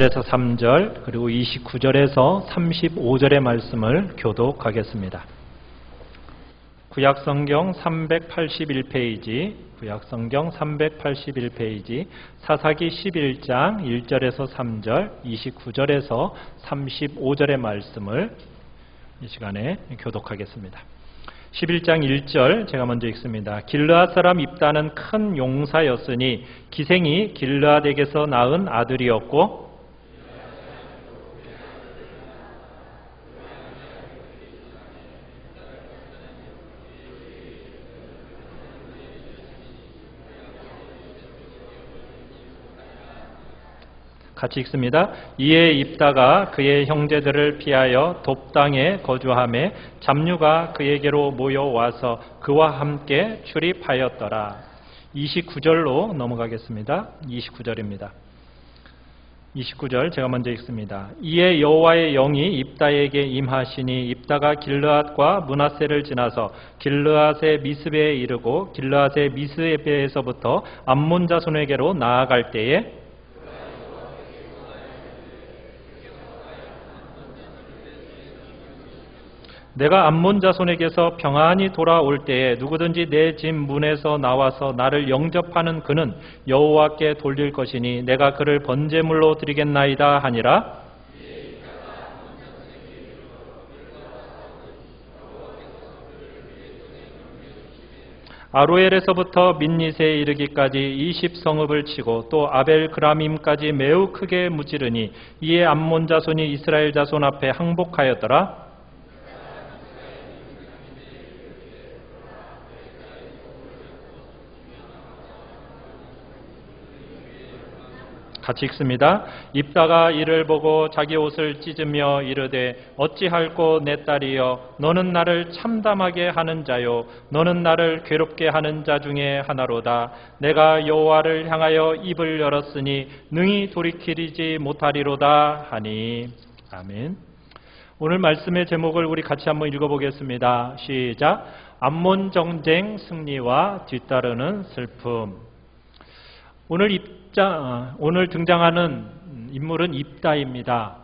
1절에서 3절 그리고 29절에서 35절의 말씀을 교독하겠습니다. 구약성경 381페이지, 구약성경 381페이지, 사사기 11장 1절에서 3절, 29절에서 35절의 말씀을 이 시간에 교독하겠습니다. 11장 1절 제가 먼저 읽습니다. 길르앗 사람 입다는 큰 용사였으니 기생이 길르앗에게서 낳은 아들이었고 같이 읽습니다. 이에 입다가 그의 형제들을 피하여 돕당에 거주하매 잡류가 그에게로 모여와서 그와 함께 출입하였더라. 29절로 넘어가겠습니다. 29절입니다. 29절 제가 먼저 읽습니다. 이에 여호와의 영이 입다에게 임하시니 입다가 길르앗과 므낫세를 지나서 길르앗의 미스베에 이르고 길르앗의 미스베에서부터 암몬 자손에게로 나아갈 때에 내가 암몬 자손에게서 평안히 돌아올 때에 누구든지 내 집 문에서 나와서 나를 영접하는 그는 여호와께 돌릴 것이니 내가 그를 번제물로 드리겠나이다 하니라. 아로엘에서부터 민닛에 이르기까지 20성읍을 치고 또 아벨그라밈까지 매우 크게 무찌르니 이에 암몬 자손이 이스라엘 자손 앞에 항복하였더라. 같이 읽습니다. 입다가 이를 보고 자기 옷을 찢으며 이르되 어찌할꼬 내 딸이여 너는 나를 참담하게 하는 자요 너는 나를 괴롭게 하는 자 중에 하나로다. 내가 여호와를 향하여 입을 열었으니 능히 돌이키지 못하리로다 하니. 아멘. 오늘 말씀의 제목을 우리 같이 한번 읽어보겠습니다. 시작. 암몬 정쟁 승리와 뒤따르는 슬픔. 오늘 등장하는 인물은 입다입니다.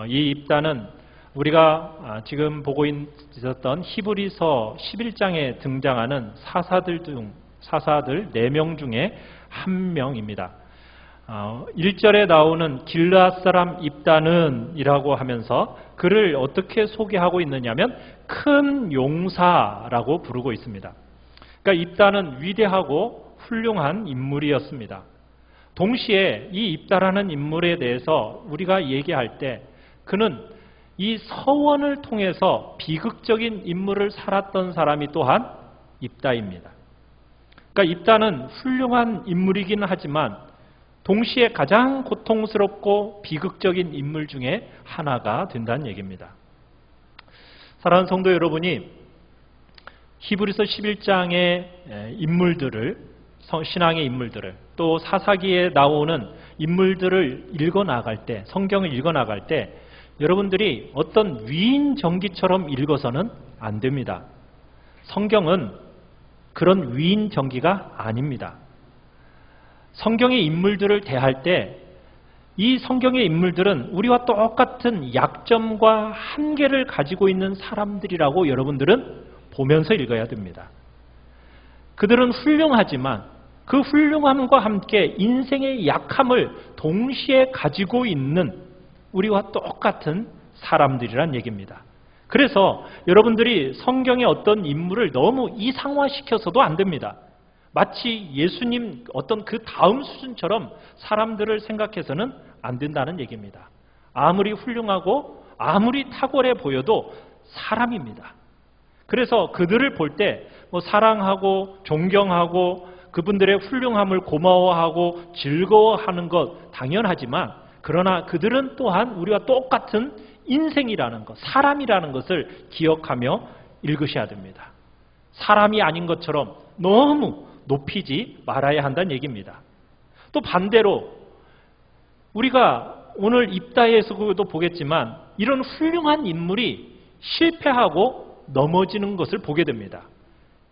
이 입다는 우리가 지금 보고 있었던 히브리서 11장에 등장하는 사사들 4명 중에 한 명입니다. 1절에 나오는 길르앗 사람 입다는 이라고 하면서 그를 어떻게 소개하고 있느냐면 큰 용사라고 부르고 있습니다. 그러니까 입다는 위대하고 훌륭한 인물이었습니다. 동시에 이 입다라는 인물에 대해서 우리가 얘기할 때 그는 이 서원을 통해서 비극적인 인물을 살았던 사람이 또한 입다입니다. 그러니까 입다는 훌륭한 인물이긴 하지만 동시에 가장 고통스럽고 비극적인 인물 중에 하나가 된다는 얘기입니다. 사랑하는 성도 여러분이 히브리서 11장의 인물들을 신앙의 인물들을 또 사사기에 나오는 인물들을 읽어나갈 때 성경을 읽어나갈 때 여러분들이 어떤 위인 전기처럼 읽어서는 안 됩니다. 성경은 그런 위인 전기가 아닙니다. 성경의 인물들을 대할 때 이 성경의 인물들은 우리와 똑같은 약점과 한계를 가지고 있는 사람들이라고 여러분들은 보면서 읽어야 됩니다. 그들은 훌륭하지만 그 훌륭함과 함께 인생의 약함을 동시에 가지고 있는 우리와 똑같은 사람들이란 얘기입니다. 그래서 여러분들이 성경의 어떤 인물을 너무 이상화시켜서도 안 됩니다. 마치 예수님 어떤 그 다음 수준처럼 사람들을 생각해서는 안 된다는 얘기입니다. 아무리 훌륭하고 아무리 탁월해 보여도 사람입니다. 그래서 그들을 볼 때 사랑하고 존경하고 그분들의 훌륭함을 고마워하고 즐거워하는 것 당연하지만 그러나 그들은 또한 우리와 똑같은 인생이라는 것, 사람이라는 것을 기억하며 읽으셔야 됩니다. 사람이 아닌 것처럼 너무 높이지 말아야 한다는 얘기입니다. 또 반대로 우리가 오늘 입다에서도 보겠지만 이런 훌륭한 인물이 실패하고 넘어지는 것을 보게 됩니다.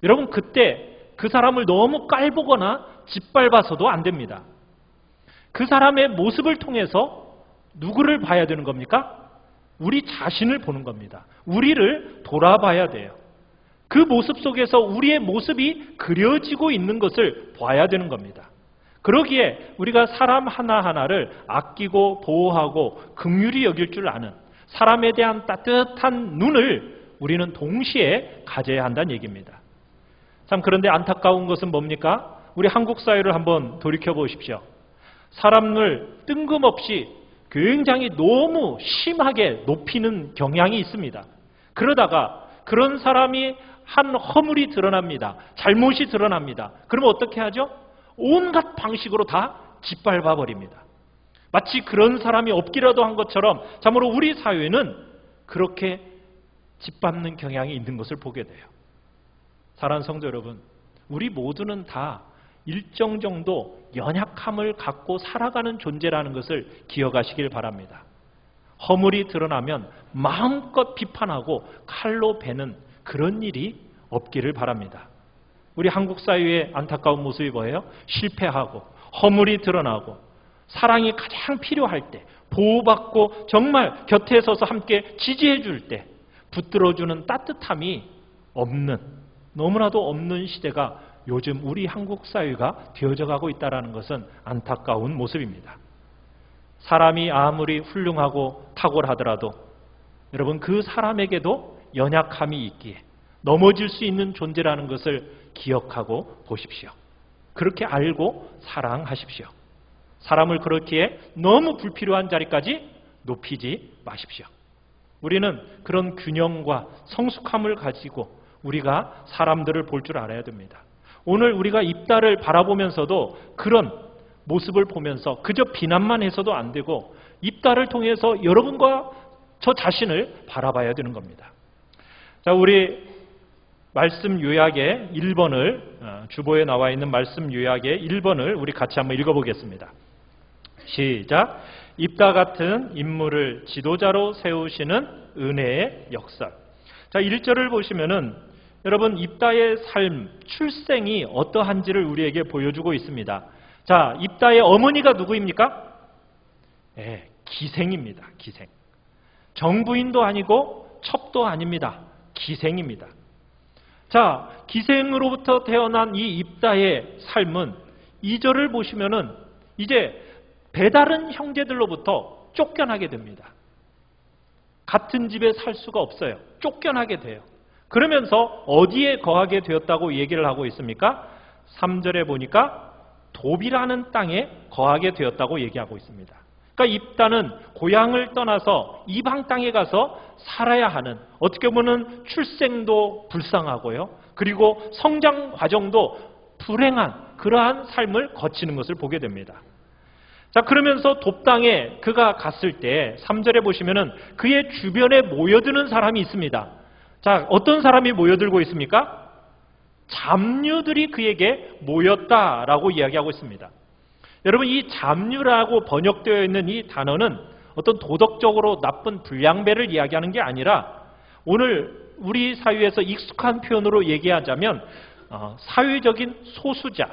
여러분 그때 그 사람을 너무 깔보거나 짓밟아서도 안 됩니다. 그 사람의 모습을 통해서 누구를 봐야 되는 겁니까? 우리 자신을 보는 겁니다. 우리를 돌아봐야 돼요. 그 모습 속에서 우리의 모습이 그려지고 있는 것을 봐야 되는 겁니다. 그러기에 우리가 사람 하나하나를 아끼고 보호하고 긍휼히 여길 줄 아는 사람에 대한 따뜻한 눈을 우리는 동시에 가져야 한다는 얘기입니다. 참 그런데 안타까운 것은 뭡니까? 우리 한국 사회를 한번 돌이켜 보십시오. 사람을 뜬금없이 굉장히 너무 심하게 높이는 경향이 있습니다. 그러다가 그런 사람이 한 허물이 드러납니다. 잘못이 드러납니다. 그러면 어떻게 하죠? 온갖 방식으로 다 짓밟아 버립니다. 마치 그런 사람이 없기라도 한 것처럼 참으로 우리 사회는 그렇게 짓밟는 경향이 있는 것을 보게 돼요. 사랑하는 성도 여러분, 우리 모두는 다 일정 정도 연약함을 갖고 살아가는 존재라는 것을 기억하시길 바랍니다. 허물이 드러나면 마음껏 비판하고 칼로 베는 그런 일이 없기를 바랍니다. 우리 한국 사회의 안타까운 모습이 뭐예요? 실패하고 허물이 드러나고 사랑이 가장 필요할 때, 보호받고 정말 곁에 서서 함께 지지해 줄 때 붙들어주는 따뜻함이 없는, 너무나도 없는 시대가 요즘 우리 한국 사회가 되어져 가고 있다는 것은 안타까운 모습입니다. 사람이 아무리 훌륭하고 탁월하더라도 여러분 그 사람에게도 연약함이 있기에 넘어질 수 있는 존재라는 것을 기억하고 보십시오. 그렇게 알고 사랑하십시오. 사람을 그렇기에 너무 불필요한 자리까지 높이지 마십시오. 우리는 그런 균형과 성숙함을 가지고 우리가 사람들을 볼 줄 알아야 됩니다. 오늘 우리가 입다를 바라보면서도 그런 모습을 보면서 그저 비난만 해서도 안 되고 입다를 통해서 여러분과 저 자신을 바라봐야 되는 겁니다. 자, 우리 말씀 요약의 1번을 주보에 나와 있는 말씀 요약의 1번을 우리 같이 한번 읽어보겠습니다. 시작. 입다 같은 인물을 지도자로 세우시는 은혜의 역사. 자, 1절을 보시면은 여러분 입다의 삶, 출생이 어떠한지를 우리에게 보여주고 있습니다. 자, 입다의 어머니가 누구입니까? 네, 기생입니다. 기생. 정부인도 아니고 첩도 아닙니다. 기생입니다. 자, 기생으로부터 태어난 이 입다의 삶은 2절을 보시면은 이제 배다른 형제들로부터 쫓겨나게 됩니다. 같은 집에 살 수가 없어요. 쫓겨나게 돼요. 그러면서 어디에 거하게 되었다고 얘기를 하고 있습니까? 3절에 보니까 도비라는 땅에 거하게 되었다고 얘기하고 있습니다. 그러니까 입다는 고향을 떠나서 이방 땅에 가서 살아야 하는, 어떻게 보면 출생도 불쌍하고요. 그리고 성장 과정도 불행한 그러한 삶을 거치는 것을 보게 됩니다. 자, 그러면서 돕당에 그가 갔을 때 3절에 보시면은 그의 주변에 모여드는 사람이 있습니다. 자, 어떤 사람이 모여들고 있습니까? 잡류들이 그에게 모였다라고 이야기하고 있습니다. 여러분, 이 잡류라고 번역되어 있는 이 단어는 어떤 도덕적으로 나쁜 불량배를 이야기하는 게 아니라 오늘 우리 사회에서 익숙한 표현으로 얘기하자면 사회적인 소수자,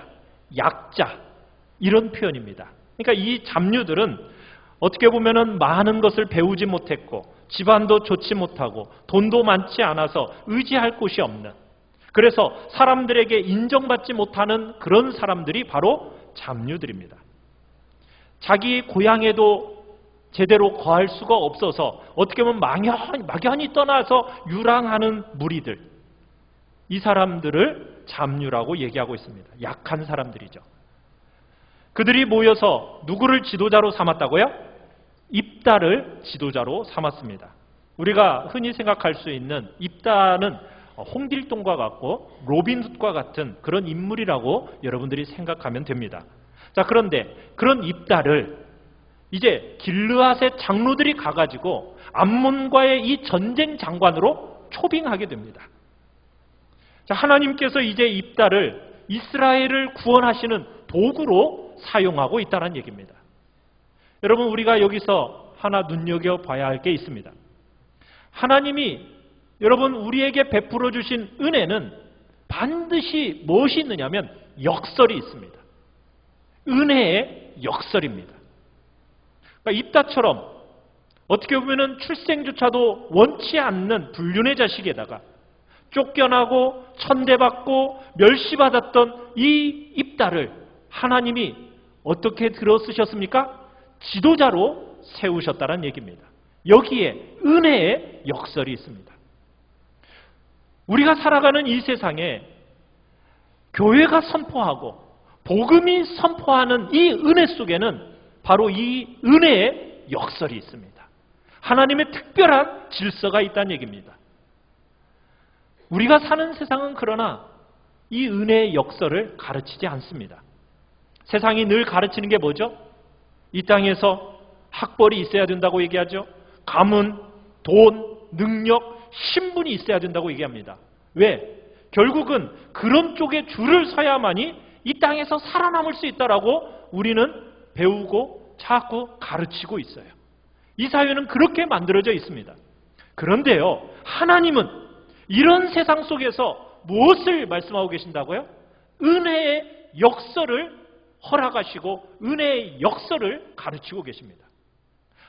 약자 이런 표현입니다. 그러니까 이 잡류들은 어떻게 보면은 많은 것을 배우지 못했고 집안도 좋지 못하고 돈도 많지 않아서 의지할 곳이 없는, 그래서 사람들에게 인정받지 못하는 그런 사람들이 바로 잡류들입니다. 자기 고향에도 제대로 거할 수가 없어서 어떻게 보면 막연히 떠나서 유랑하는 무리들, 이 사람들을 잡류라고 얘기하고 있습니다. 약한 사람들이죠. 그들이 모여서 누구를 지도자로 삼았다고요? 입다를 지도자로 삼았습니다. 우리가 흔히 생각할 수 있는 입다는 홍길동과 같고 로빈훗과 같은 그런 인물이라고 여러분들이 생각하면 됩니다. 자, 그런데 그런 입다를 이제 길르앗의 장로들이 가가지고 암몬과의 이 전쟁 장관으로 초빙하게 됩니다. 자, 하나님께서 이제 입다를 이스라엘을 구원하시는 도구로 사용하고 있다는 얘기입니다. 여러분, 우리가 여기서 하나 눈여겨봐야 할 게 있습니다. 하나님이 여러분 우리에게 베풀어 주신 은혜는 반드시 무엇이 있느냐면 역설이 있습니다. 은혜의 역설입니다. 그러니까 입다처럼 어떻게 보면 출생조차도 원치 않는 불륜의 자식에다가 쫓겨나고 천대받고 멸시받았던 이 입다를 하나님이 어떻게 들어쓰셨습니까? 지도자로 세우셨다는 얘기입니다. 여기에 은혜의 역설이 있습니다. 우리가 살아가는 이 세상에 교회가 선포하고 복음이 선포하는 이 은혜 속에는 바로 이 은혜의 역설이 있습니다. 하나님의 특별한 질서가 있다는 얘기입니다. 우리가 사는 세상은 그러나 이 은혜의 역설을 가르치지 않습니다. 세상이 늘 가르치는 게 뭐죠? 이 땅에서 학벌이 있어야 된다고 얘기하죠. 가문, 돈, 능력, 신분이 있어야 된다고 얘기합니다. 왜? 결국은 그런 쪽에 줄을 서야만이 이 땅에서 살아남을 수 있다라고 우리는 배우고 자꾸 가르치고 있어요. 이 사회는 그렇게 만들어져 있습니다. 그런데요, 하나님은 이런 세상 속에서 무엇을 말씀하고 계신다고요? 은혜의 역설을 허락하시고 은혜의 역설을 가르치고 계십니다.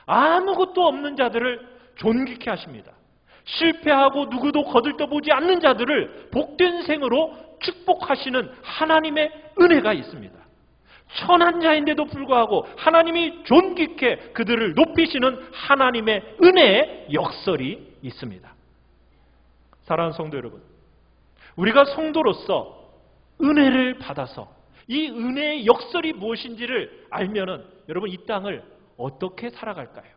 아무것도 없는 자들을 존귀케 하십니다. 실패하고 누구도 거들떠보지 않는 자들을 복된 생으로 축복하시는 하나님의 은혜가 있습니다. 천한 자인데도 불구하고 하나님이 존귀케 그들을 높이시는 하나님의 은혜의 역설이 있습니다. 사랑하는 성도 여러분, 우리가 성도로서 은혜를 받아서 이 은혜의 역설이 무엇인지를 알면은 여러분 이 땅을 어떻게 살아갈까요?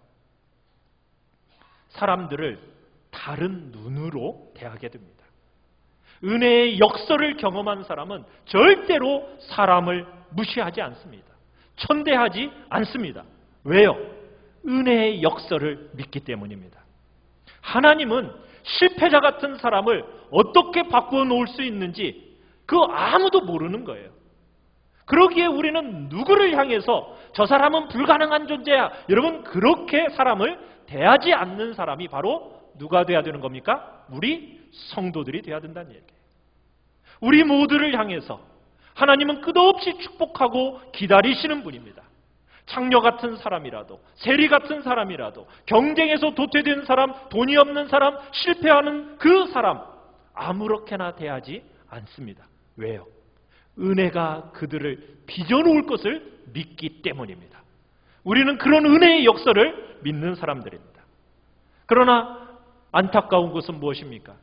사람들을 다른 눈으로 대하게 됩니다. 은혜의 역설을 경험한 사람은 절대로 사람을 무시하지 않습니다. 천대하지 않습니다. 왜요? 은혜의 역설을 믿기 때문입니다. 하나님은 실패자 같은 사람을 어떻게 바꾸어 놓을 수 있는지 그거 아무도 모르는 거예요. 그러기에 우리는 누구를 향해서 저 사람은 불가능한 존재야, 여러분 그렇게 사람을 대하지 않는 사람이 바로 누가 돼야 되는 겁니까? 우리 성도들이 돼야 된다는 얘기예요. 우리 모두를 향해서 하나님은 끝없이 축복하고 기다리시는 분입니다. 창녀 같은 사람이라도, 세리 같은 사람이라도, 경쟁에서 도태된 사람, 돈이 없는 사람, 실패하는 그 사람 아무렇게나 대하지 않습니다. 왜요? 은혜가 그들을 빚어놓을 것을 믿기 때문입니다. 우리는 그런 은혜의 역설을 믿는 사람들입니다. 그러나 안타까운 것은 무엇입니까?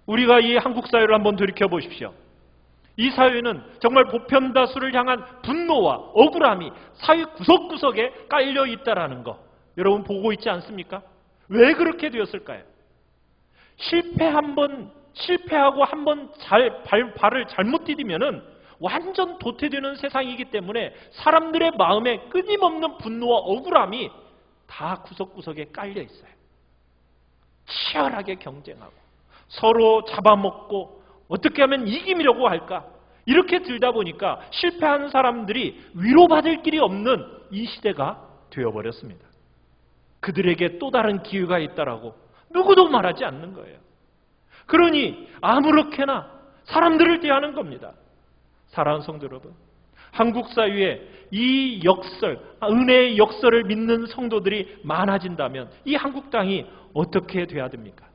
우리가 이 한국 사회를 한번 돌이켜보십시오. 이 사회는 정말 보편다수를 향한 분노와 억울함이 사회 구석구석에 깔려 있다라는 거 여러분 보고 있지 않습니까? 왜 그렇게 되었을까요? 실패하고 한번 발을 잘못 디디면은 완전 도태되는 세상이기 때문에 사람들의 마음에 끊임없는 분노와 억울함이 다 구석구석에 깔려 있어요. 치열하게 경쟁하고 서로 잡아먹고 어떻게 하면 이기려고 할까? 이렇게 들다 보니까 실패한 사람들이 위로받을 길이 없는 이 시대가 되어버렸습니다. 그들에게 또 다른 기회가 있다라고 누구도 말하지 않는 거예요. 그러니 아무렇게나 사람들을 대하는 겁니다. 사랑하는 성도 여러분, 한국 사회에 이 역설, 은혜의 역설을 믿는 성도들이 많아진다면 이 한국 땅이 어떻게 돼야 됩니까?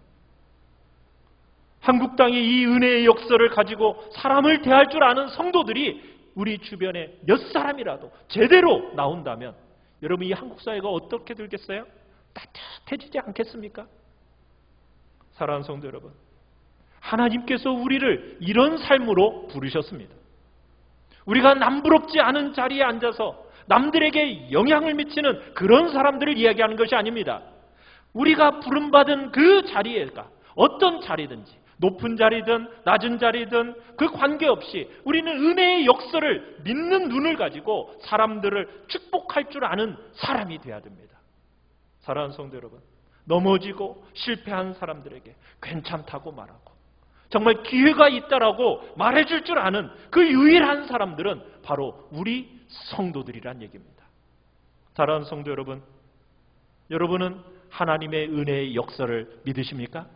한국 땅이 이 은혜의 역설을 가지고 사람을 대할 줄 아는 성도들이 우리 주변에 몇 사람이라도 제대로 나온다면 여러분 이 한국 사회가 어떻게 되겠어요? 따뜻해지지 않겠습니까? 사랑하는 성도 여러분, 하나님께서 우리를 이런 삶으로 부르셨습니다. 우리가 남부럽지 않은 자리에 앉아서 남들에게 영향을 미치는 그런 사람들을 이야기하는 것이 아닙니다. 우리가 부름받은 그 자리가 어떤 자리든지 높은 자리든 낮은 자리든 그 관계없이 우리는 은혜의 역설을 믿는 눈을 가지고 사람들을 축복할 줄 아는 사람이 되어야 됩니다. 사랑하는 성도 여러분, 넘어지고 실패한 사람들에게 괜찮다고 말하고 정말 기회가 있다라고 말해줄 줄 아는 그 유일한 사람들은 바로 우리 성도들이란 얘기입니다. 사랑하는 성도 여러분, 여러분은 하나님의 은혜의 역설을 믿으십니까?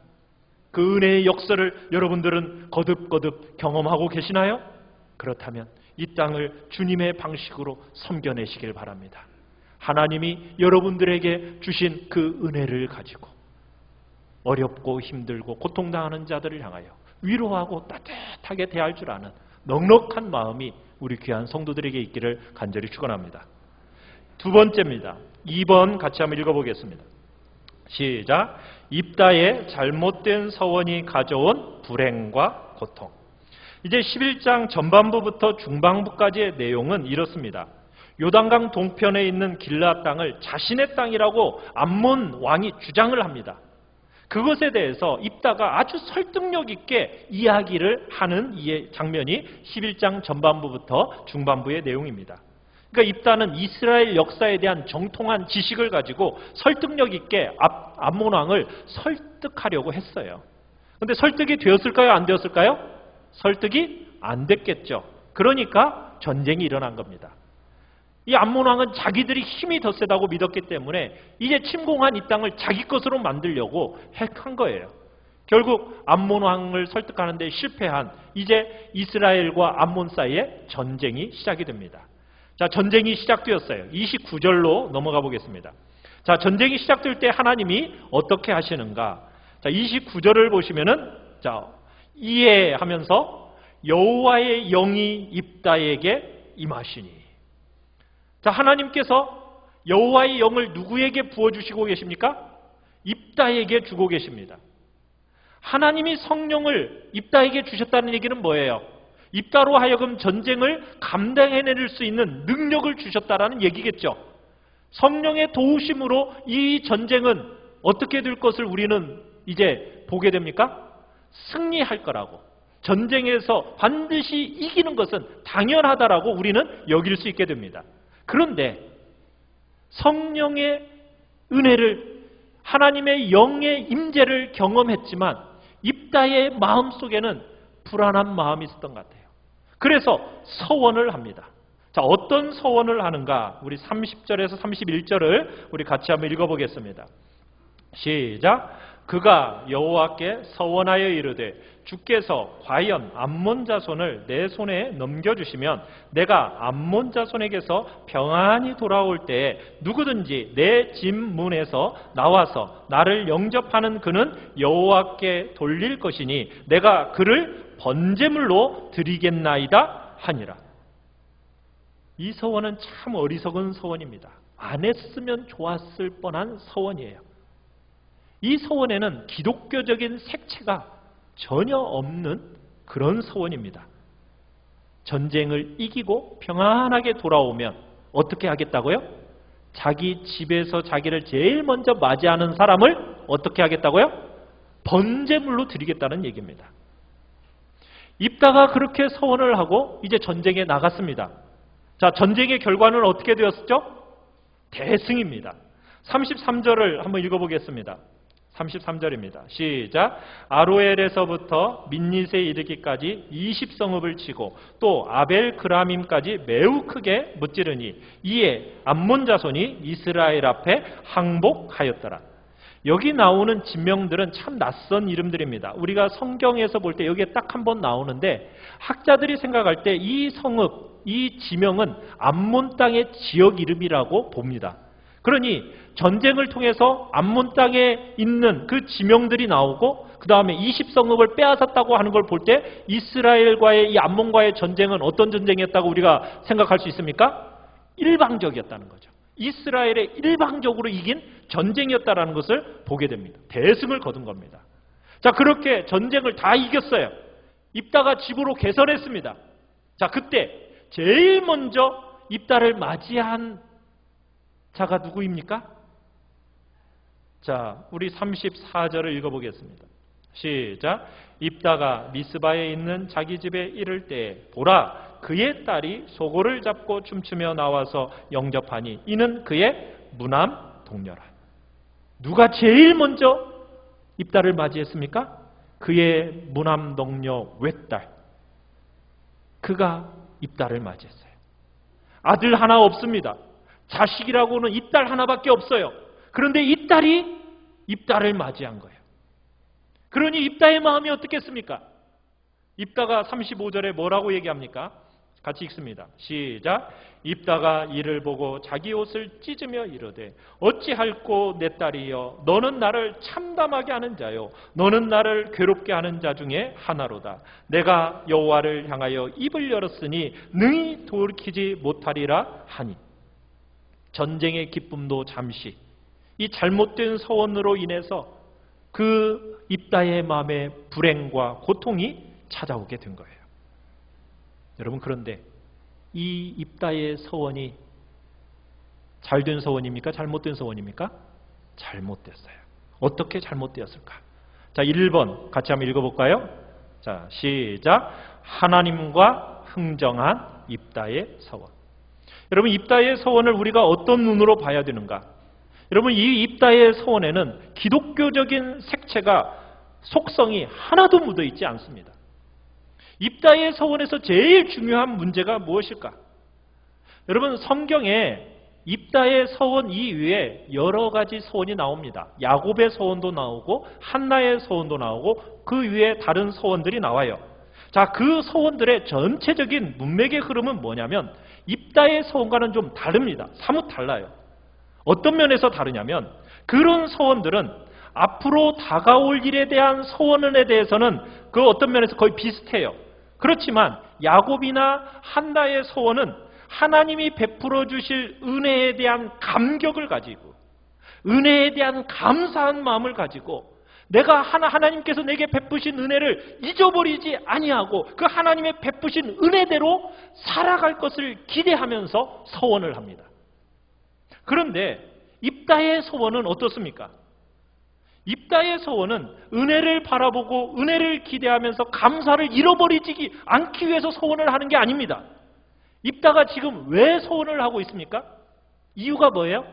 그 은혜의 역설을 여러분들은 거듭거듭 경험하고 계시나요? 그렇다면 이 땅을 주님의 방식으로 섬겨내시길 바랍니다. 하나님이 여러분들에게 주신 그 은혜를 가지고 어렵고 힘들고 고통당하는 자들을 향하여 위로하고 따뜻하게 대할 줄 아는 넉넉한 마음이 우리 귀한 성도들에게 있기를 간절히 축원합니다. 두 번째입니다. 2번 같이 한번 읽어보겠습니다. 시작. 입다의 잘못된 서원이 가져온 불행과 고통. 이제 11장 전반부부터 중반부까지의 내용은 이렇습니다. 요단강 동편에 있는 길앗 땅을 자신의 땅이라고 암몬 왕이 주장을 합니다. 그것에 대해서 입다가 아주 설득력 있게 이야기를 하는 이 장면이 11장 전반부부터 중반부의 내용입니다. 그러니까 입다는 이스라엘 역사에 대한 정통한 지식을 가지고 설득력 있게 암몬 왕을 설득하려고 했어요. 그런데 설득이 되었을까요? 안 되었을까요? 설득이 안 됐겠죠. 그러니까 전쟁이 일어난 겁니다. 이 암몬 왕은 자기들이 힘이 더 세다고 믿었기 때문에 이제 침공한 이 땅을 자기 것으로 만들려고 한 거예요. 결국 암몬 왕을 설득하는 데 실패한 이제 이스라엘과 암몬 사이에 전쟁이 시작이 됩니다. 자, 전쟁이 시작되었어요. 29절로 넘어가 보겠습니다. 자, 전쟁이 시작될 때 하나님이 어떻게 하시는가? 자, 29절을 보시면은 자, 이해하면서 여호와의 영이 입다에게 임하시니. 자, 하나님께서 여호와의 영을 누구에게 부어주시고 계십니까? 입다에게 주고 계십니다. 하나님이 성령을 입다에게 주셨다는 얘기는 뭐예요? 입다로 하여금 전쟁을 감당해낼 수 있는 능력을 주셨다라는 얘기겠죠. 성령의 도우심으로 이 전쟁은 어떻게 될 것을 우리는 이제 보게 됩니까? 승리할 거라고. 전쟁에서 반드시 이기는 것은 당연하다라고 우리는 여길 수 있게 됩니다. 그런데 성령의 은혜를 하나님의 영의 임재를 경험했지만 입다의 마음속에는 불안한 마음이 있었던 것 같아요. 그래서 서원을 합니다. 자, 어떤 서원을 하는가? 우리 30절에서 31절을 우리 같이 한번 읽어보겠습니다. 시작. 그가 여호와께 서원하여 이르되 주께서 과연 암몬 자손을 내 손에 넘겨주시면 내가 암몬 자손에게서 평안히 돌아올 때에 누구든지 내 집 문에서 나와서 나를 영접하는 그는 여호와께 돌릴 것이니 내가 그를 번제물로 드리겠나이다 하니라. 이 서원은 참 어리석은 서원입니다. 안 했으면 좋았을 뻔한 서원이에요. 이 서원에는 기독교적인 색채가 전혀 없는 그런 서원입니다. 전쟁을 이기고 평안하게 돌아오면 어떻게 하겠다고요? 자기 집에서 자기를 제일 먼저 맞이하는 사람을 어떻게 하겠다고요? 번제물로 드리겠다는 얘기입니다. 입다가 그렇게 서원을 하고 이제 전쟁에 나갔습니다. 자, 전쟁의 결과는 어떻게 되었죠? 대승입니다. 33절을 한번 읽어보겠습니다. 33절입니다. 시작. 아로엘에서부터 민닛에 이르기까지 20성읍을 치고 또 아벨 그라밈까지 매우 크게 무찌르니 이에 암몬 자손이 이스라엘 앞에 항복하였더라. 여기 나오는 지명들은 참 낯선 이름들입니다. 우리가 성경에서 볼 때 여기에 딱 한 번 나오는데 학자들이 생각할 때 이 성읍, 이 지명은 암몬 땅의 지역 이름이라고 봅니다. 그러니 전쟁을 통해서 암몬 땅에 있는 그 지명들이 나오고 그 다음에 20성읍을 빼앗았다고 하는 걸 볼 때 이스라엘과의 이 암몬과의 전쟁은 어떤 전쟁이었다고 우리가 생각할 수 있습니까? 일방적이었다는 거죠. 이스라엘의 일방적으로 이긴 전쟁이었다는 것을 보게 됩니다. 대승을 거둔 겁니다. 자, 그렇게 전쟁을 다 이겼어요. 입다가 집으로 개선했습니다. 자, 그때 제일 먼저 입다를 맞이한 자가 누구입니까? 자, 우리 34절을 읽어보겠습니다. 시작. 입다가 미스바에 있는 자기 집에 이를 때 보라 그의 딸이 소고를 잡고 춤추며 나와서 영접하니 이는 그의 무남 동료라. 누가 제일 먼저 입다를 맞이했습니까? 그의 무남 동료 외딸. 그가 입다를 맞이했어요. 아들 하나 없습니다. 자식이라고는 이 딸 하나밖에 없어요. 그런데 이 딸이 입다를 맞이한 거예요. 그러니 입다의 마음이 어떻겠습니까? 입다가 35절에 뭐라고 얘기합니까? 같이 읽습니다. 시작. 입다가 이를 보고 자기 옷을 찢으며 이르되 어찌할꼬 내 딸이여 너는 나를 참담하게 하는 자요 너는 나를 괴롭게 하는 자 중에 하나로다. 내가 여호와를 향하여 입을 열었으니 능히 돌이키지 못하리라 하니. 전쟁의 기쁨도 잠시, 이 잘못된 서원으로 인해서 그 입다의 마음에 불행과 고통이 찾아오게 된 거예요. 여러분, 그런데 이 입다의 서원이 잘된 서원입니까? 잘못된 서원입니까? 잘못됐어요. 어떻게 잘못되었을까? 자, 1번 같이 한번 읽어볼까요? 자, 시작. 하나님과 흥정한 입다의 서원. 여러분, 입다의 서원을 우리가 어떤 눈으로 봐야 되는가? 여러분, 이 입다의 서원에는 기독교적인 색채가, 속성이 하나도 묻어있지 않습니다. 입다의 서원에서 제일 중요한 문제가 무엇일까? 여러분, 성경에 입다의 서원 이외에 여러 가지 서원이 나옵니다. 야곱의 서원도 나오고 한나의 서원도 나오고 그 위에 다른 서원들이 나와요. 자, 그 서원들의 전체적인 문맥의 흐름은 뭐냐면 입다의 서원과는 좀 다릅니다. 사뭇 달라요. 어떤 면에서 다르냐면 그런 서원들은 앞으로 다가올 일에 대한 서원에 대해서는 그 어떤 면에서 거의 비슷해요. 그렇지만 야곱이나 한나의 서원은 하나님이 베풀어 주실 은혜에 대한 감격을 가지고 은혜에 대한 감사한 마음을 가지고 내가 하나님께서 내게 베푸신 은혜를 잊어버리지 아니하고 그 하나님의 베푸신 은혜대로 살아갈 것을 기대하면서 서원을 합니다. 그런데 입다의 서원은 어떻습니까? 입다의 서원은 은혜를 바라보고 은혜를 기대하면서 감사를 잃어버리지 않기 위해서 서원을 하는 게 아닙니다. 입다가 지금 왜 서원을 하고 있습니까? 이유가 뭐예요?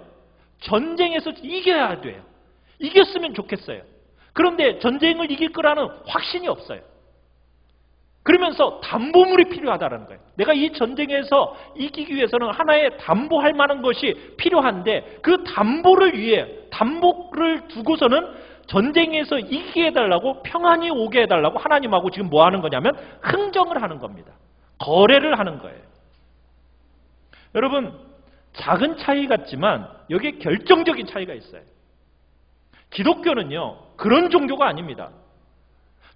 전쟁에서 이겨야 돼요. 이겼으면 좋겠어요. 그런데 전쟁을 이길 거라는 확신이 없어요. 그러면서 담보물이 필요하다는 거예요. 내가 이 전쟁에서 이기기 위해서는 하나의 담보할 만한 것이 필요한데 그 담보를 위해 담보를 두고서는 전쟁에서 이기게 해달라고 평안이 오게 해달라고 하나님하고 지금 뭐 하는 거냐면 흥정을 하는 겁니다. 거래를 하는 거예요. 여러분, 작은 차이 같지만 여기에 결정적인 차이가 있어요. 기독교는요, 그런 종교가 아닙니다.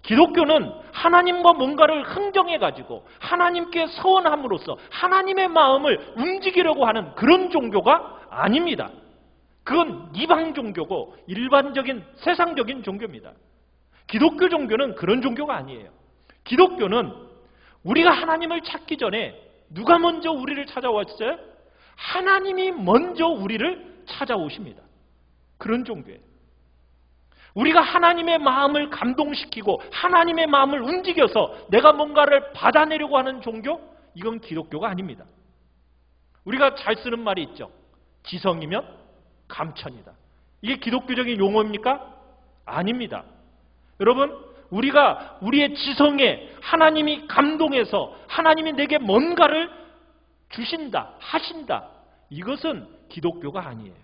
기독교는 하나님과 뭔가를 흥정해가지고 하나님께 서원함으로써 하나님의 마음을 움직이려고 하는 그런 종교가 아닙니다. 그건 이방 종교고 일반적인 세상적인 종교입니다. 기독교 종교는 그런 종교가 아니에요. 기독교는 우리가 하나님을 찾기 전에 누가 먼저 우리를 찾아왔어요? 하나님이 먼저 우리를 찾아오십니다. 그런 종교예요. 우리가 하나님의 마음을 감동시키고 하나님의 마음을 움직여서 내가 뭔가를 받아내려고 하는 종교? 이건 기독교가 아닙니다. 우리가 잘 쓰는 말이 있죠. 지성이면 감천이다. 이게 기독교적인 용어입니까? 아닙니다. 여러분, 우리가 우리의 지성에 하나님이 감동해서 하나님이 내게 뭔가를 주신다, 하신다. 이것은 기독교가 아니에요.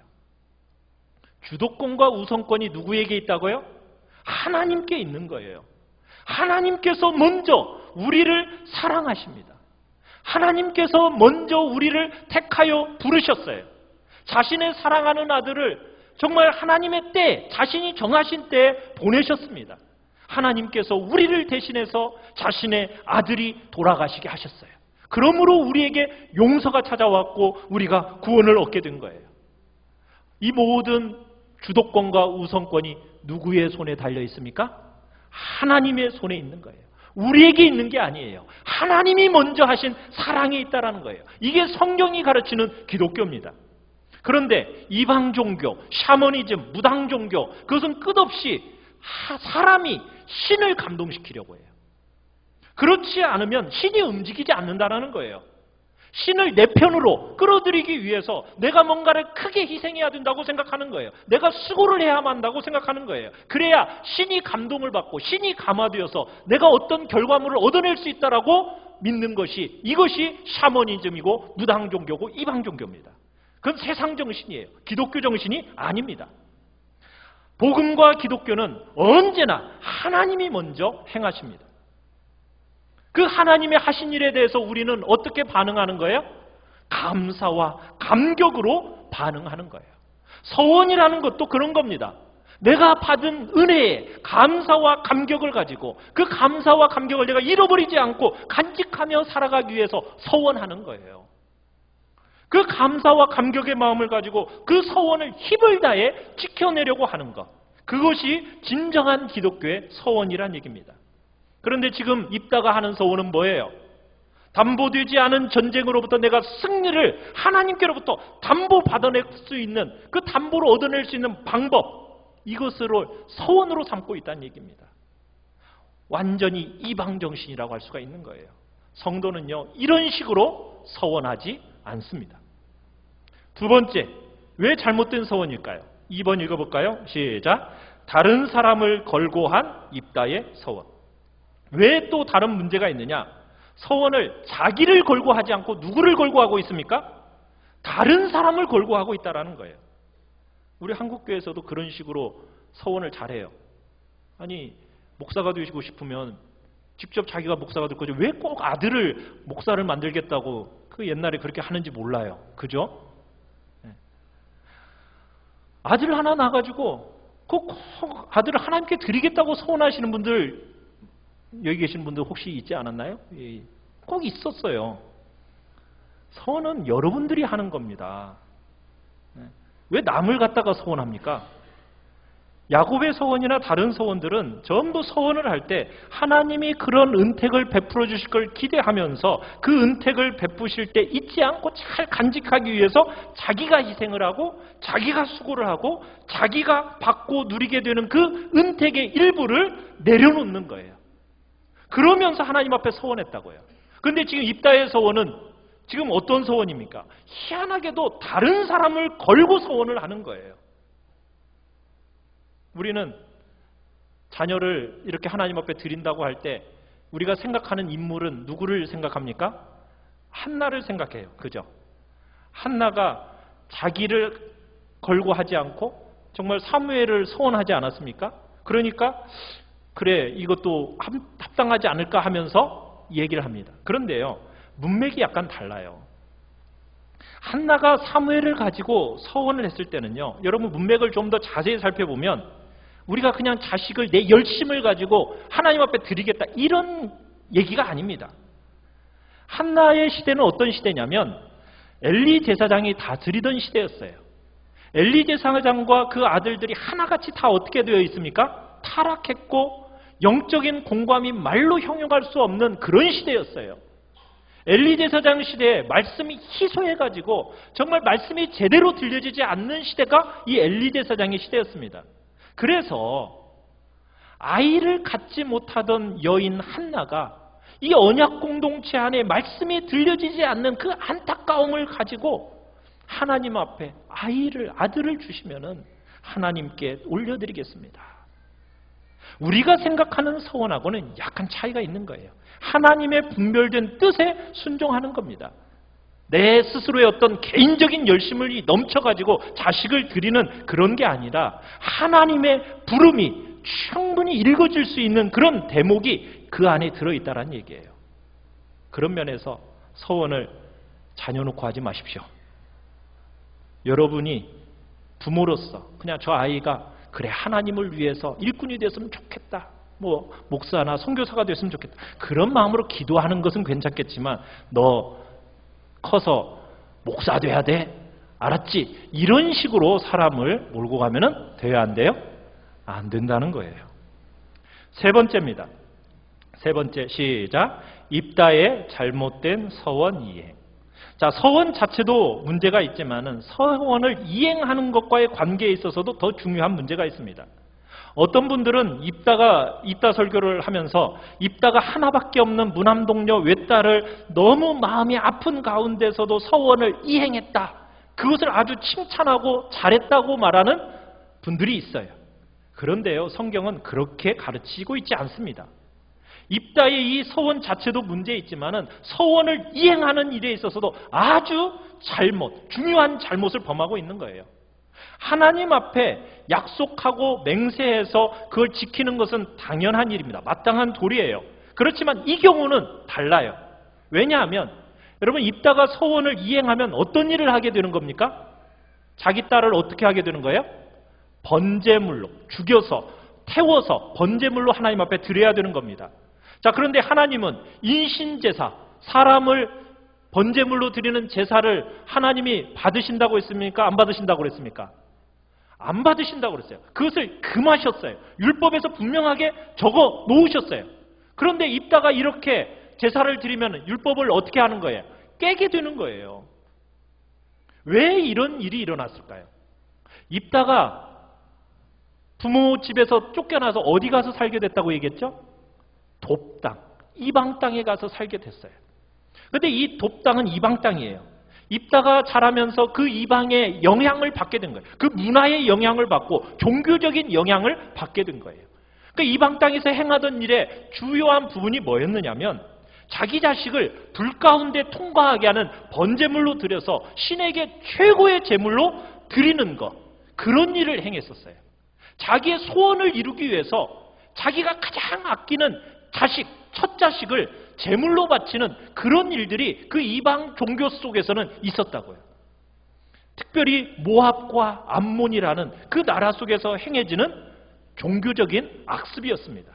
주도권과 우선권이 누구에게 있다고요? 하나님께 있는 거예요. 하나님께서 먼저 우리를 사랑하십니다. 하나님께서 먼저 우리를 택하여 부르셨어요. 자신의 사랑하는 아들을 정말 하나님의 때, 자신이 정하신 때에 보내셨습니다. 하나님께서 우리를 대신해서 자신의 아들이 돌아가시게 하셨어요. 그러므로 우리에게 용서가 찾아왔고 우리가 구원을 얻게 된 거예요. 이 모든 주도권과 우선권이 누구의 손에 달려 있습니까? 하나님의 손에 있는 거예요. 우리에게 있는 게 아니에요. 하나님이 먼저 하신 사랑이 있다는 거예요. 이게 성경이 가르치는 기독교입니다. 그런데 이방 종교, 샤머니즘, 무당 종교, 그것은 끝없이 사람이 신을 감동시키려고 해요. 그렇지 않으면 신이 움직이지 않는다는 거예요. 신을 내 편으로 끌어들이기 위해서 내가 뭔가를 크게 희생해야 된다고 생각하는 거예요. 내가 수고를 해야만 한다고 생각하는 거예요. 그래야 신이 감동을 받고 신이 감화되어서 내가 어떤 결과물을 얻어낼 수 있다라고 믿는 것이, 이것이 샤머니즘이고 무당 종교고 이방 종교입니다. 그건 세상 정신이에요. 기독교 정신이 아닙니다. 복음과 기독교는 언제나 하나님이 먼저 행하십니다. 그 하나님의 하신 일에 대해서 우리는 어떻게 반응하는 거예요? 감사와 감격으로 반응하는 거예요. 서원이라는 것도 그런 겁니다. 내가 받은 은혜에 감사와 감격을 가지고 그 감사와 감격을 내가 잃어버리지 않고 간직하며 살아가기 위해서 서원하는 거예요. 그 감사와 감격의 마음을 가지고 그 서원을 힘을 다해 지켜내려고 하는 것, 그것이 진정한 기독교의 서원이란 얘기입니다. 그런데 지금 입다가 하는 서원은 뭐예요? 담보되지 않은 전쟁으로부터 내가 승리를 하나님께로부터 담보받아낼 수 있는, 그 담보를 얻어낼 수 있는 방법, 이것으로 서원으로 삼고 있다는 얘기입니다. 완전히 이방정신이라고 할 수가 있는 거예요. 성도는요, 이런 식으로 서원하지 않습니다. 두 번째, 왜 잘못된 서원일까요? 2번 읽어볼까요? 시작. 다른 사람을 걸고 한 입다의 서원. 왜 또 다른 문제가 있느냐? 서원을 자기를 걸고 하지 않고 누구를 걸고 하고 있습니까? 다른 사람을 걸고 하고 있다는 거예요. 우리 한국교회에서도 그런 식으로 서원을 잘해요. 아니, 목사가 되시고 싶으면 직접 자기가 목사가 될 거죠. 왜 꼭 아들을 목사를 만들겠다고 그 옛날에 그렇게 하는지 몰라요. 그죠? 아들 하나 낳아가지고 꼭 아들을 하나님께 드리겠다고 서원하시는 분들, 여기 계신 분들 혹시 있지 않았나요? 꼭 있었어요. 서원은 여러분들이 하는 겁니다. 왜 남을 갖다가 서원합니까? 야곱의 서원이나 다른 서원들은 전부 서원을 할 때 하나님이 그런 은택을 베풀어 주실 걸 기대하면서 그 은택을 베푸실 때 잊지 않고 잘 간직하기 위해서 자기가 희생을 하고 자기가 수고를 하고 자기가 받고 누리게 되는 그 은택의 일부를 내려놓는 거예요. 그러면서 하나님 앞에 서원했다고요. 그런데 지금 입다의 서원은 지금 어떤 서원입니까? 희한하게도 다른 사람을 걸고 서원을 하는 거예요. 우리는 자녀를 이렇게 하나님 앞에 드린다고 할 때 우리가 생각하는 인물은 누구를 생각합니까? 한나를 생각해요. 그죠? 한나가 자기를 걸고 하지 않고 정말 사무엘을 서원하지 않았습니까? 그러니까 그래, 이것도 합당하지 않을까 하면서 얘기를 합니다. 그런데요, 문맥이 약간 달라요. 한나가 사무엘을 가지고 서원을 했을 때는요, 여러분 문맥을 좀 더 자세히 살펴보면 우리가 그냥 자식을 내 열심을 가지고 하나님 앞에 드리겠다, 이런 얘기가 아닙니다. 한나의 시대는 어떤 시대냐면 엘리 제사장이 다 드리던 시대였어요. 엘리 제사장과 그 아들들이 하나같이 다 어떻게 되어 있습니까? 타락했고 영적인 공감이 말로 형용할 수 없는 그런 시대였어요. 엘리 제사장 시대에 말씀이 희소해가지고 정말 말씀이 제대로 들려지지 않는 시대가 이 엘리 제사장의 시대였습니다. 그래서 아이를 갖지 못하던 여인 한나가 이 언약 공동체 안에 말씀이 들려지지 않는 그 안타까움을 가지고 하나님 앞에 아들을 주시면은 하나님께 올려드리겠습니다. 우리가 생각하는 서원하고는 약간 차이가 있는 거예요. 하나님의 분별된 뜻에 순종하는 겁니다. 내 스스로의 어떤 개인적인 열심을 넘쳐가지고 자식을 드리는 그런 게 아니라 하나님의 부름이 충분히 읽어질 수 있는 그런 대목이 그 안에 들어있다는 얘기예요. 그런 면에서 서원을 자녀 놓고 하지 마십시오. 여러분이 부모로서 그냥 저 아이가 그래, 하나님을 위해서 일꾼이 됐으면 좋겠다, 뭐 목사나 선교사가 됐으면 좋겠다, 그런 마음으로 기도하는 것은 괜찮겠지만 너 커서 목사 돼야 돼, 알았지? 이런 식으로 사람을 몰고 가면은 돼야 안 돼요? 안 된다는 거예요. 세 번째입니다. 세 번째, 시작. 입다의 잘못된 서원 이행. 자, 서원 자체도 문제가 있지만은 서원을 이행하는 것과의 관계에 있어서도 더 중요한 문제가 있습니다. 어떤 분들은 입다 설교를 하면서 입다가 하나밖에 없는 무남동녀 외딸을 너무 마음이 아픈 가운데서도 서원을 이행했다, 그것을 아주 칭찬하고 잘했다고 말하는 분들이 있어요. 그런데요, 성경은 그렇게 가르치고 있지 않습니다. 입다의 이 서원 자체도 문제 있지만은 서원을 이행하는 일에 있어서도 아주 중요한 잘못을 범하고 있는 거예요. 하나님 앞에 약속하고 맹세해서 그걸 지키는 것은 당연한 일입니다. 마땅한 도리예요. 그렇지만 이 경우는 달라요. 왜냐하면 여러분 입다가 서원을 이행하면 어떤 일을 하게 되는 겁니까? 자기 딸을 어떻게 하게 되는 거예요? 번제물로 죽여서 태워서 번제물로 하나님 앞에 드려야 되는 겁니다. 자, 그런데 하나님은 인신제사, 사람을 번제물로 드리는 제사를 하나님이 받으신다고 했습니까? 안 받으신다고 그랬습니까? 안 받으신다고 그랬어요. 그것을 금하셨어요. 율법에서 분명하게 적어 놓으셨어요. 그런데 입다가 이렇게 제사를 드리면 율법을 어떻게 하는 거예요? 깨게 되는 거예요. 왜 이런 일이 일어났을까요? 입다가 부모 집에서 쫓겨나서 어디 가서 살게 됐다고 얘기했죠? 돕당, 이방 땅에 가서 살게 됐어요. 그런데 이 돕당은 이방 땅이에요. 입다가 자라면서 그 이방의 영향을 받게 된 거예요. 그 문화의 영향을 받고 종교적인 영향을 받게 된 거예요. 그 이방 땅에서 행하던 일의 주요한 부분이 뭐였느냐면 자기 자식을 불 가운데 통과하게 하는 번제물로 드려서 신에게 최고의 제물로 드리는 것, 그런 일을 행했었어요. 자기의 소원을 이루기 위해서 자기가 가장 아끼는 자식, 첫 자식을 제물로 바치는 그런 일들이 그 이방 종교 속에서는 있었다고요. 특별히 모압과 암몬이라는 그 나라 속에서 행해지는 종교적인 악습이었습니다.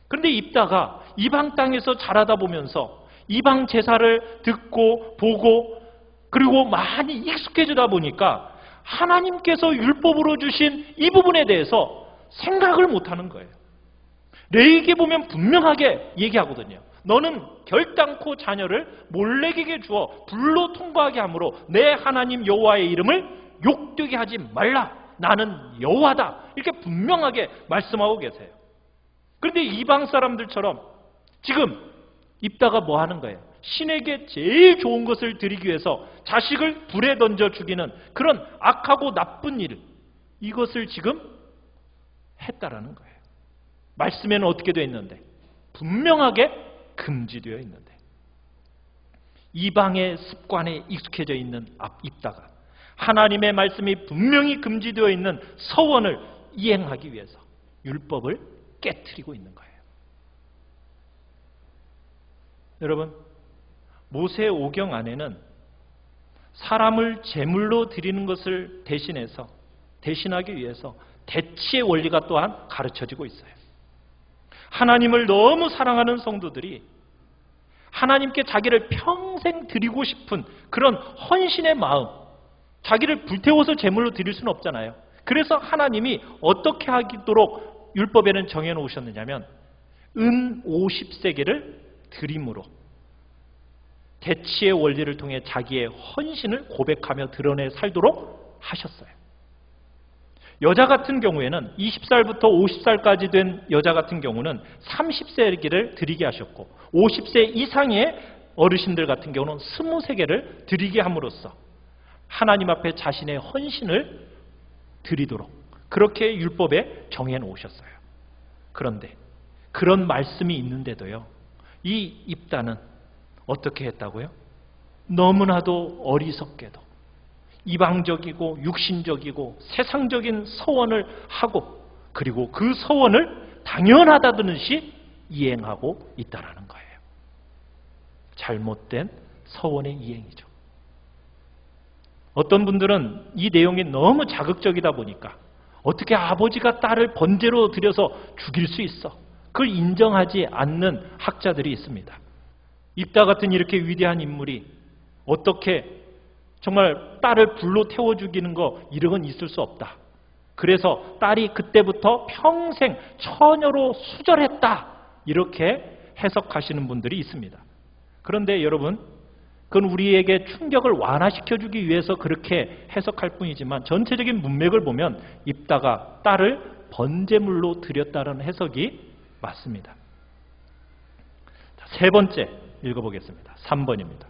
그런데 입다가 이방 땅에서 자라다 보면서 이방 제사를 듣고 보고 그리고 많이 익숙해지다 보니까 하나님께서 율법으로 주신 이 부분에 대해서 생각을 못하는 거예요. 레위기에 보면 분명하게 얘기하거든요. 너는 결단코 자녀를 몰렉에게 주어 불로 통과하게 함으로 내 하나님 여호와의 이름을 욕되게 하지 말라. 나는 여호와다. 이렇게 분명하게 말씀하고 계세요. 그런데 이방 사람들처럼 지금 입다가 뭐 하는 거예요? 신에게 제일 좋은 것을 드리기 위해서 자식을 불에 던져 죽이는 그런 악하고 나쁜 일, 이것을 지금 했다라는 거예요. 말씀에는 어떻게 되어 있는데? 분명하게 금지되어 있는데. 이방의 습관에 익숙해져 있는 입다가 하나님의 말씀이 분명히 금지되어 있는 서원을 이행하기 위해서 율법을 깨트리고 있는 거예요. 여러분, 모세 오경 안에는 사람을 제물로 드리는 것을 대신하기 위해서 대치의 원리가 또한 가르쳐지고 있어요. 하나님을 너무 사랑하는 성도들이 하나님께 자기를 평생 드리고 싶은 그런 헌신의 마음, 자기를 불태워서 제물로 드릴 수는 없잖아요. 그래서 하나님이 어떻게 하도록 율법에는 정해놓으셨느냐면 은 50세겔을 드림으로 대치의 원리를 통해 자기의 헌신을 고백하며 드러내 살도록 하셨어요. 여자 같은 경우에는 20살부터 50살까지 된 여자 같은 경우는 30세겔을 드리게 하셨고 50세 이상의 어르신들 같은 경우는 20세겔을 드리게 함으로써 하나님 앞에 자신의 헌신을 드리도록 그렇게 율법에 정해 놓으셨어요. 그런데 그런 말씀이 있는데도요, 이 입다는 어떻게 했다고요? 너무나도 어리석게도 이방적이고 육신적이고 세상적인 서원을 하고 그리고 그 서원을 당연하다듯이 이행하고 있다라는 거예요. 잘못된 서원의 이행이죠. 어떤 분들은 이 내용이 너무 자극적이다 보니까 어떻게 아버지가 딸을 번제로 드려서 죽일 수 있어? 그걸 인정하지 않는 학자들이 있습니다. 입다 같은 이렇게 위대한 인물이 어떻게 정말 딸을 불로 태워 죽이는 거, 이런 건 있을 수 없다. 그래서 딸이 그때부터 평생 처녀로 수절했다. 이렇게 해석하시는 분들이 있습니다. 그런데 여러분, 그건 우리에게 충격을 완화시켜주기 위해서 그렇게 해석할 뿐이지만 전체적인 문맥을 보면 입다가 딸을 번제물로 드렸다는 해석이 맞습니다. 세 번째 읽어보겠습니다. 3번입니다.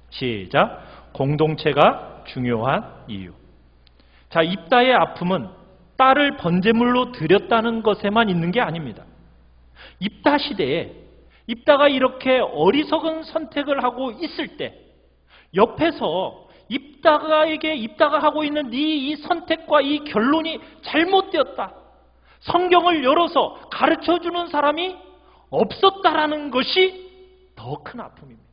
시작. 공동체가 중요한 이유. 자, 입다의 아픔은 딸을 번제물로 드렸다는 것에만 있는 게 아닙니다. 입다 시대에 입다가 이렇게 어리석은 선택을 하고 있을 때 옆에서 입다가 하고 있는 이 선택과 이 결론이 잘못되었다. 성경을 열어서 가르쳐주는 사람이 없었다라는 것이 더 큰 아픔입니다.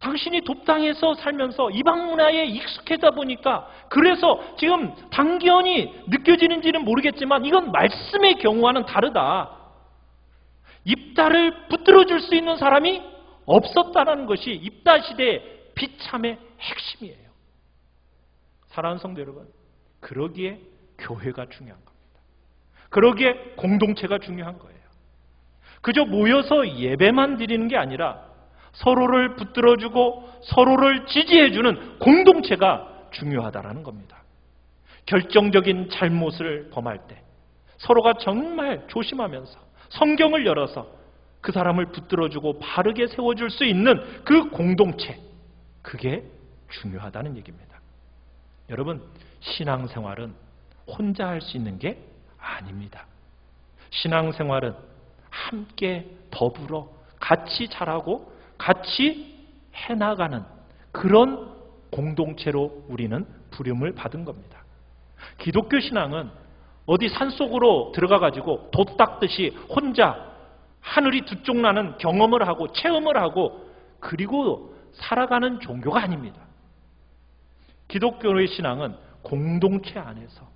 당신이 돕당에서 살면서 이방 문화에 익숙해다 보니까 그래서 지금 당연히 느껴지는지는 모르겠지만 이건 말씀의 경우와는 다르다. 입다를 붙들어 줄 수 있는 사람이 없었다는 것이 입다 시대의 비참의 핵심이에요. 사랑하는 성도 여러분, 그러기에 교회가 중요한 겁니다. 그러기에 공동체가 중요한 거예요. 그저 모여서 예배만 드리는 게 아니라 서로를 붙들어주고 서로를 지지해주는 공동체가 중요하다는 겁니다. 결정적인 잘못을 범할 때 서로가 정말 조심하면서 성경을 열어서 그 사람을 붙들어주고 바르게 세워줄 수 있는 그 공동체, 그게 중요하다는 얘기입니다. 여러분, 신앙생활은 혼자 할 수 있는 게 아닙니다. 신앙생활은 함께 더불어 같이 자라고 같이 해나가는 그런 공동체로 우리는 부름을 받은 겁니다. 기독교 신앙은 어디 산속으로 들어가가지고 돛 닦듯이 혼자 하늘이 두 쪽 나는 경험을 하고 체험을 하고 그리고 살아가는 종교가 아닙니다. 기독교의 신앙은 공동체 안에서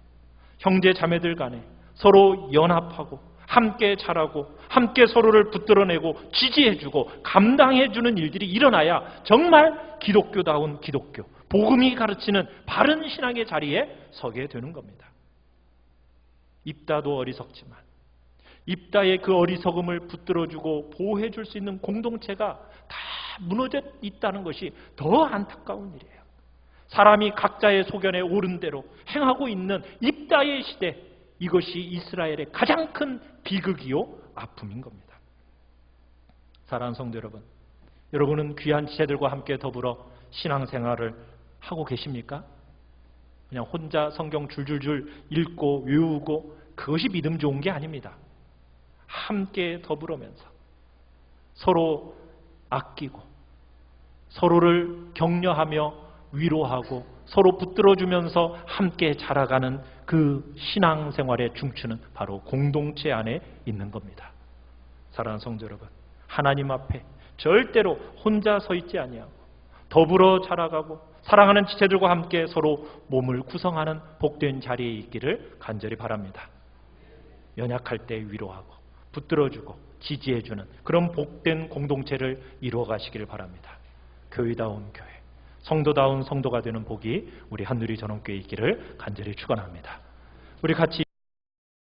형제 자매들 간에 서로 연합하고 함께 자라고 함께 서로를 붙들어내고 지지해주고 감당해주는 일들이 일어나야 정말 기독교다운 기독교, 복음이 가르치는 바른 신앙의 자리에 서게 되는 겁니다. 입다도 어리석지만 입다의 그 어리석음을 붙들어주고 보호해줄 수 있는 공동체가 다 무너져 있다는 것이 더 안타까운 일이에요. 사람이 각자의 소견에 옳은 대로 행하고 있는 입다의 시대, 이것이 이스라엘의 가장 큰 비극이요 아픔인 겁니다. 사랑하는 성도 여러분, 여러분은 귀한 지체들과 함께 더불어 신앙생활을 하고 계십니까? 그냥 혼자 성경 줄줄줄 읽고 외우고 그것이 믿음 좋은 게 아닙니다. 함께 더불으면서 서로 아끼고 서로를 격려하며 위로하고 서로 붙들어주면서 함께 자라가는 그 신앙생활의 중추는 바로 공동체 안에 있는 겁니다. 사랑하는 성도 여러분, 하나님 앞에 절대로 혼자 서 있지 아니하고 더불어 자라가고 사랑하는 지체들과 함께 서로 몸을 구성하는 복된 자리에 있기를 간절히 바랍니다. 연약할 때 위로하고 붙들어주고 지지해주는 그런 복된 공동체를 이루어가시기를 바랍니다. 교회다운 교회, 성도다운 성도가 되는 복이 우리 한누리 전원교회에 있기를 간절히 축원합니다. 우리 같이